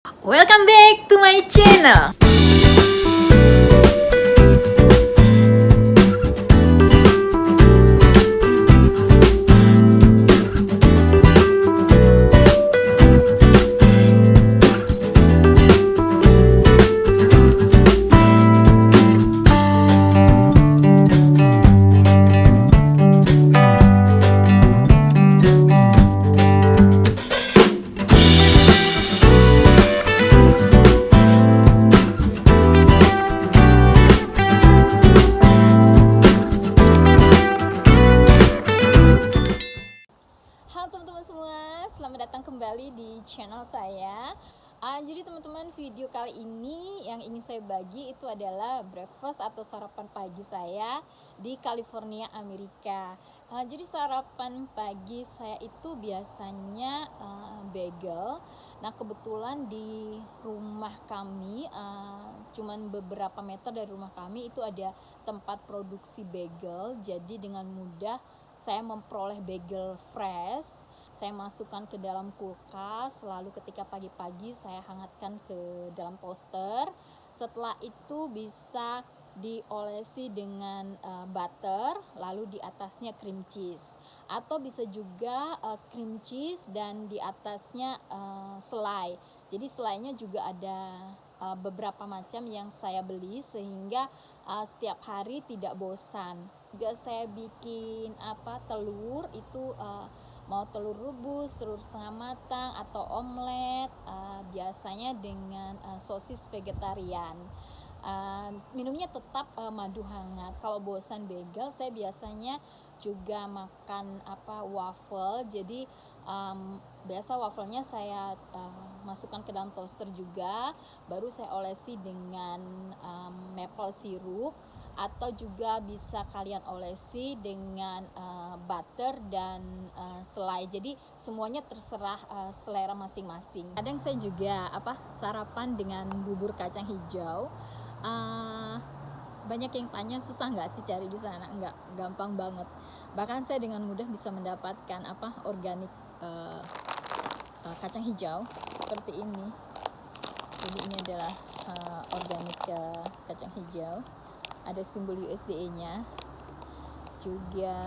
Welcome back to my channel. Halo teman-teman semua, selamat datang kembali di channel saya. Jadi teman-teman, video kali ini yang ingin saya bagi itu adalah breakfast atau sarapan pagi saya di California, Amerika. Jadi sarapan pagi saya itu biasanya bagel. Nah kebetulan di rumah kami, cuman beberapa meter dari rumah kami itu ada tempat produksi bagel. Jadi dengan mudah saya memperoleh bagel fresh, saya masukkan ke dalam kulkas, lalu ketika pagi-pagi saya hangatkan ke dalam toaster. Setelah itu bisa diolesi dengan butter, lalu di atasnya cream cheese, atau bisa juga cream cheese dan di atasnya selai. Jadi selainya juga ada beberapa macam yang saya beli sehingga setiap hari tidak bosan. Juga saya bikin telur itu mau telur rebus, telur setengah matang atau omelet, biasanya dengan sosis vegetarian. Minumnya tetap madu hangat. Kalau bosan bagel, saya biasanya juga makan waffle. Jadi biasa wafelnya saya masukkan ke dalam toaster juga, baru saya olesi dengan maple syrup, atau juga bisa kalian olesi dengan butter dan selai. Jadi semuanya terserah selera masing-masing. Kadang saya juga sarapan dengan bubur kacang hijau. Banyak yang tanya, susah nggak sih cari di sana? Nggak, gampang banget. Bahkan saya dengan mudah bisa mendapatkan organik kacang hijau seperti ini. Jadi ini adalah organik kacang hijau. Ada simbol USDA-nya. Juga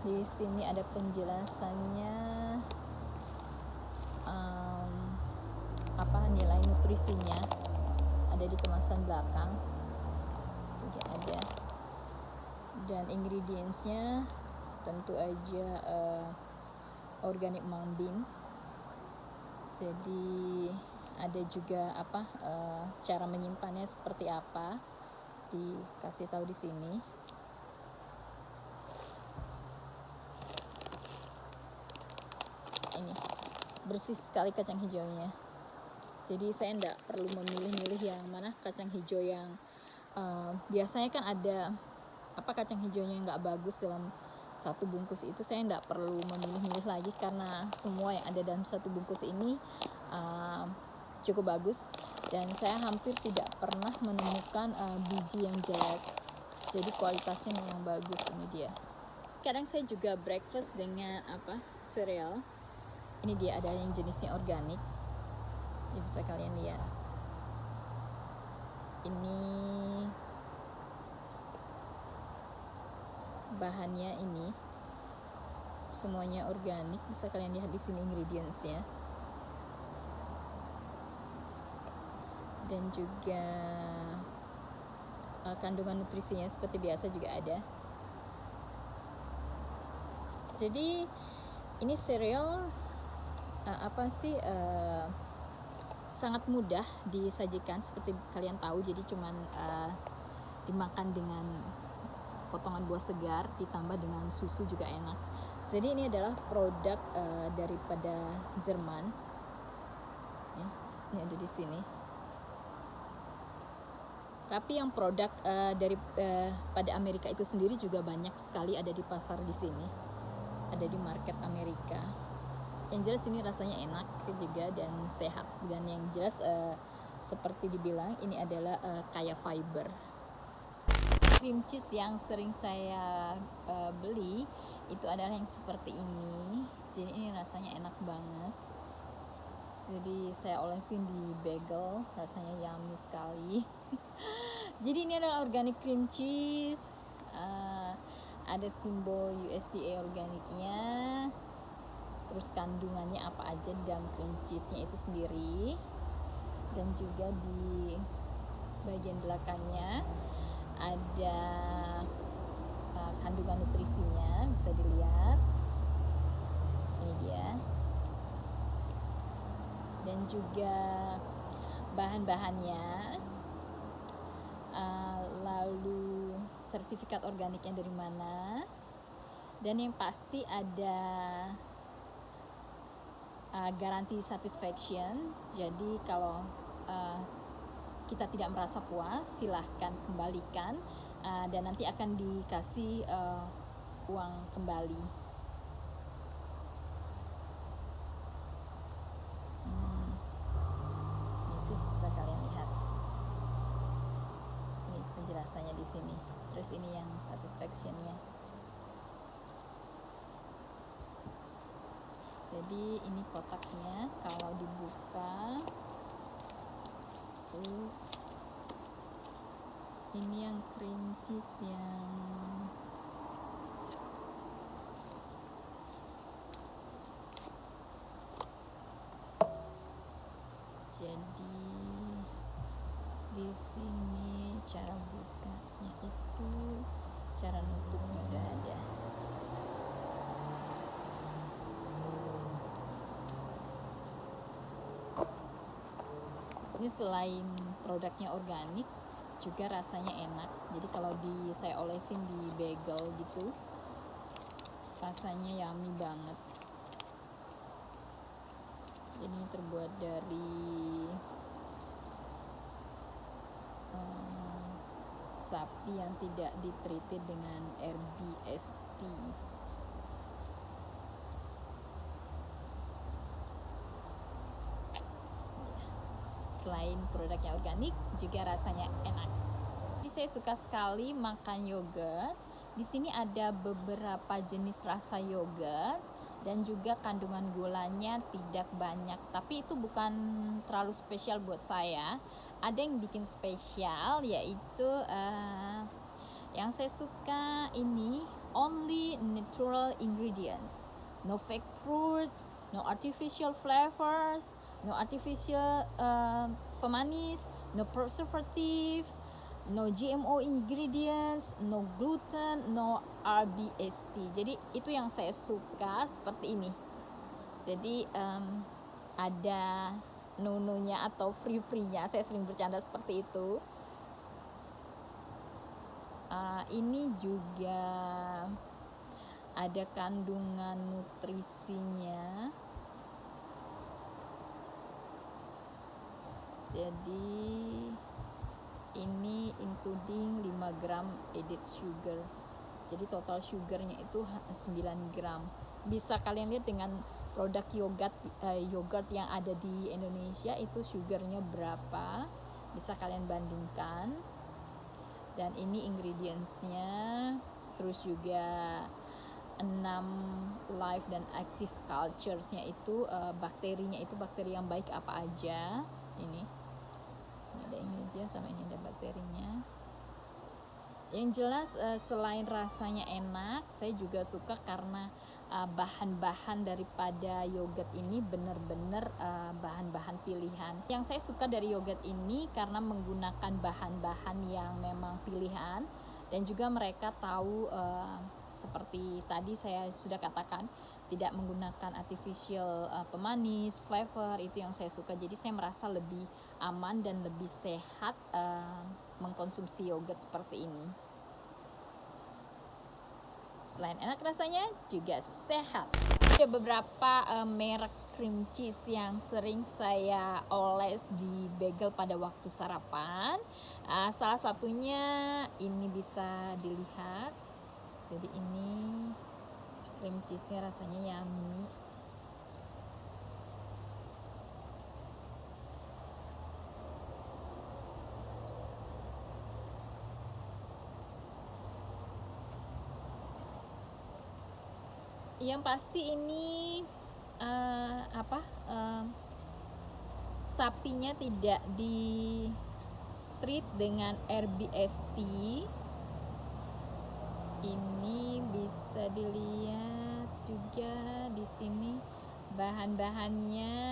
di sini ada penjelasannya, nilai nutrisinya ada di kemasan belakang. Sini ada. Dan ingredientsnya tentu aja organic mung beans. Jadi ada juga cara menyimpannya seperti apa, dikasih tahu di sini. Ini bersih sekali kacang hijaunya. Jadi saya enggak perlu memilih-milih yang mana kacang hijau yang biasanya kan ada kacang hijaunya yang enggak bagus dalam satu bungkus itu. Saya enggak perlu memilih-milih lagi karena semua yang ada dalam satu bungkus ini cukup bagus, dan saya hampir tidak pernah menemukan biji yang jelek. Jadi kualitasnya memang bagus. Ini dia. Kadang saya juga breakfast dengan cereal. Ini dia, ada yang jenisnya organik. Ini bisa kalian lihat. Ini bahannya, ini semuanya organik. Bisa kalian lihat di sini ingredientsnya. Dan juga kandungan nutrisinya seperti biasa juga ada. Jadi ini cereal sangat mudah disajikan seperti kalian tahu. Jadi cuman dimakan dengan potongan buah segar ditambah dengan susu juga enak. Jadi ini adalah produk daripada Jerman. Ini ada di sini. Tapi yang produk pada Amerika itu sendiri juga banyak sekali ada di pasar di sini. Ada di market Amerika. Yang jelas ini rasanya enak juga dan sehat. Dan yang jelas seperti dibilang ini adalah kaya fiber. Cream cheese yang sering saya beli itu adalah yang seperti ini. Jadi ini rasanya enak banget. Jadi saya olesin di bagel, rasanya yummy sekali. Jadi ini adalah organic cream cheese, ada simbol USDA organiknya, terus kandungannya apa aja di dalam cream cheese-nya itu sendiri, dan juga di bagian belakangnya ada kandungan nutrisinya, bisa dilihat. Ini dia. Dan juga bahan-bahannya, lalu sertifikat organiknya dari mana, dan yang pasti ada garansi satisfaction. Jadi kalau kita tidak merasa puas, silahkan kembalikan, dan nanti akan dikasih uang kembali. Bisa kalian lihat. Ini penjelasannya di sini. Terus ini yang satisfaction-nya. Jadi ini kotaknya, kalau dibuka ini yang cream cheese yang jadi di sini cara bukanya itu, cara nutupnya udah ada. Ini selain produknya organik, juga rasanya enak. Jadi kalau saya olesin di bagel gitu, rasanya yummy banget. Ini terbuat dari sapi yang tidak ditreated dengan RBST. Selain produknya organik, juga rasanya enak. Jadi saya suka sekali makan yogurt. Di sini ada beberapa jenis rasa yogurt dan juga kandungan gulanya tidak banyak. Tapi itu bukan terlalu spesial buat saya. Ada yang bikin spesial, yaitu yang saya suka ini only natural ingredients, no fake fruits, no artificial flavors, no artificial pemanis, no preservative, no GMO ingredients, no gluten, no RBST. Jadi itu yang saya suka, seperti ini. Jadi ada no-nya atau free-nya, saya sering bercanda seperti itu. Ini juga ada kandungan nutrisinya. Jadi ini including 5 gram added sugar. Jadi total sugarnya itu 9 gram. Bisa kalian lihat dengan produk yogurt yang ada di Indonesia itu sugarnya berapa, bisa kalian bandingkan. Dan ini ingredientsnya, terus juga 6 live dan active culturesnya itu, bakterinya itu bakteri yang baik apa aja. Ini ada ingredients sama ini ada bakterinya. Yang jelas selain rasanya enak, saya juga suka karena bahan-bahan daripada yogurt ini benar-benar bahan-bahan pilihan. Yang saya suka dari yogurt ini karena menggunakan bahan-bahan yang memang pilihan, dan juga mereka tahu seperti tadi saya sudah katakan, tidak menggunakan artificial pemanis, flavor. Itu yang saya suka. Jadi saya merasa lebih aman dan lebih sehat mengkonsumsi yogurt seperti ini. Selain enak rasanya, juga sehat. Ada beberapa merek cream cheese yang sering saya oles di bagel pada waktu sarapan. Salah satunya ini bisa dilihat. Jadi ini cream cheese-nya rasanya yummy. Yang pasti ini sapinya tidak di treat dengan RBST. Ini bisa dilihat juga di sini bahan-bahannya,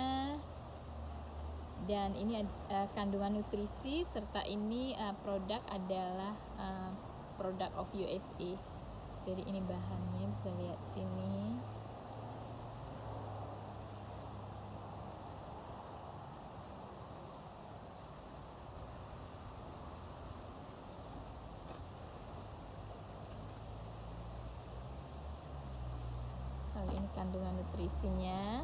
dan ini kandungan nutrisi, serta ini produk adalah produk of USA. Jadi ini bahannya bisa lihat sini. Lalu ini kandungan nutrisinya.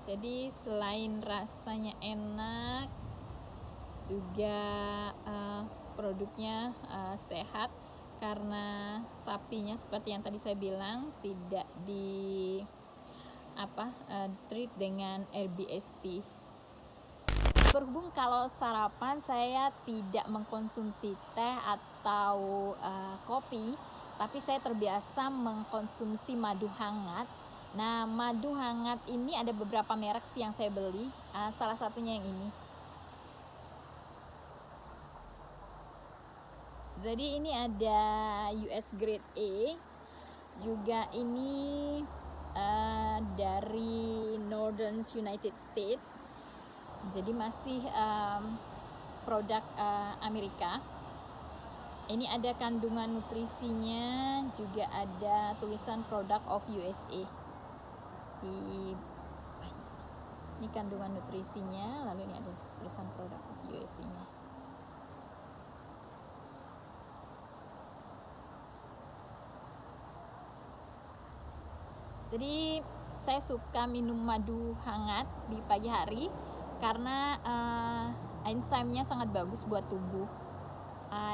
Jadi selain rasanya enak, juga produknya sehat, karena sapinya seperti yang tadi saya bilang tidak di treat dengan RBST. Berhubung kalau sarapan saya tidak mengkonsumsi teh atau kopi, tapi saya terbiasa mengkonsumsi madu hangat. Nah, madu hangat ini ada beberapa merek sih yang saya beli, salah satunya yang ini. Jadi ini ada US grade A, juga ini dari Northern United States. Jadi masih produk Amerika. Ini ada kandungan nutrisinya, juga ada tulisan product of USA. Ini kandungan nutrisinya, lalu ini ada tulisan product of USA-nya. Jadi saya suka minum madu hangat di pagi hari karena enzimnya sangat bagus buat tubuh.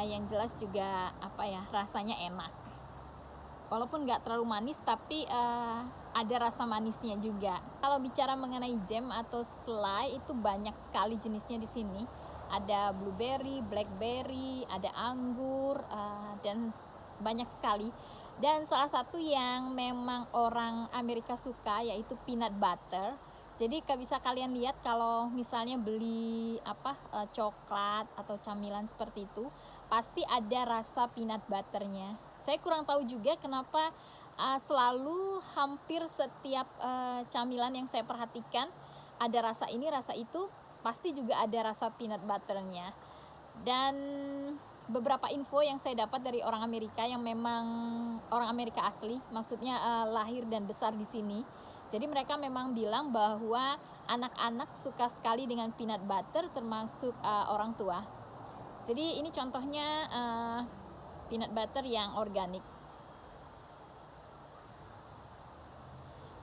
Yang jelas juga rasanya enak. Walaupun nggak terlalu manis, tapi ada rasa manisnya juga. Kalau bicara mengenai jam atau selai, itu banyak sekali jenisnya di sini. Ada blueberry, blackberry, ada anggur, dan banyak sekali. Dan salah satu yang memang orang Amerika suka yaitu peanut butter. Jadi bisa kalian lihat kalau misalnya beli coklat atau camilan seperti itu, pasti ada rasa peanut butternya. Saya kurang tahu juga kenapa selalu hampir setiap camilan yang saya perhatikan ada rasa ini, rasa itu, pasti juga ada rasa peanut butternya. Dan beberapa info yang saya dapat dari orang Amerika yang memang orang Amerika asli, maksudnya lahir dan besar di sini. Jadi mereka memang bilang bahwa anak-anak suka sekali dengan peanut butter, termasuk orang tua. Jadi ini contohnya peanut butter yang organik.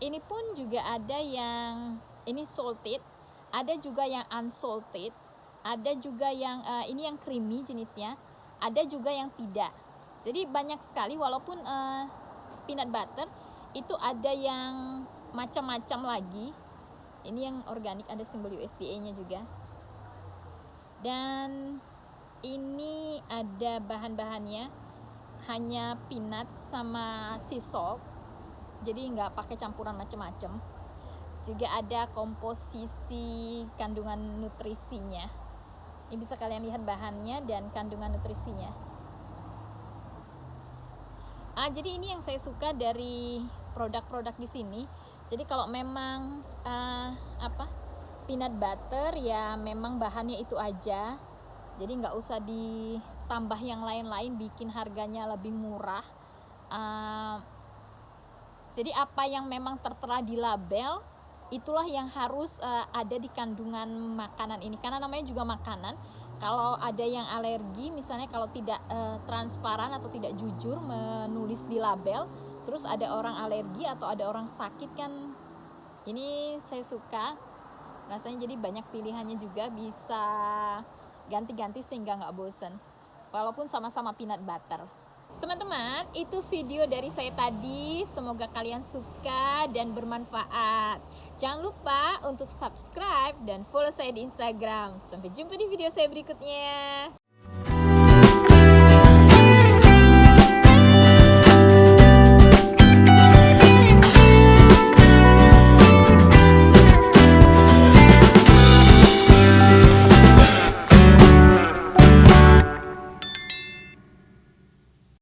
Ini pun juga ada yang ini salted, ada juga yang unsalted, ada juga yang ini yang creamy jenisnya, ada juga yang tidak. Jadi banyak sekali, walaupun peanut butter itu ada yang macam-macam lagi. Ini yang organik, ada simbol USDA-nya juga. Dan ini ada bahan-bahannya, hanya peanut sama sea salt, jadi nggak pakai campuran macam-macam. Juga ada komposisi kandungan nutrisinya. Ini bisa kalian lihat bahannya dan kandungan nutrisinya. Jadi ini yang saya suka dari produk-produk di sini. Jadi kalau memang peanut butter, ya memang bahannya itu aja. Jadi nggak usah ditambah yang lain-lain, bikin harganya lebih murah. Jadi apa yang memang tertera di label, itulah yang harus ada di kandungan makanan ini, karena namanya juga makanan. Kalau ada yang alergi, misalnya kalau tidak transparan atau tidak jujur menulis di label, terus ada orang alergi atau ada orang sakit, kan ini saya suka Rasanya jadi banyak pilihannya juga, bisa ganti-ganti sehingga nggak bosen. Walaupun sama-sama peanut butter. Teman-teman, itu video dari saya tadi. Semoga kalian suka dan bermanfaat. Jangan lupa untuk subscribe dan follow saya di Instagram. Sampai jumpa di video saya berikutnya.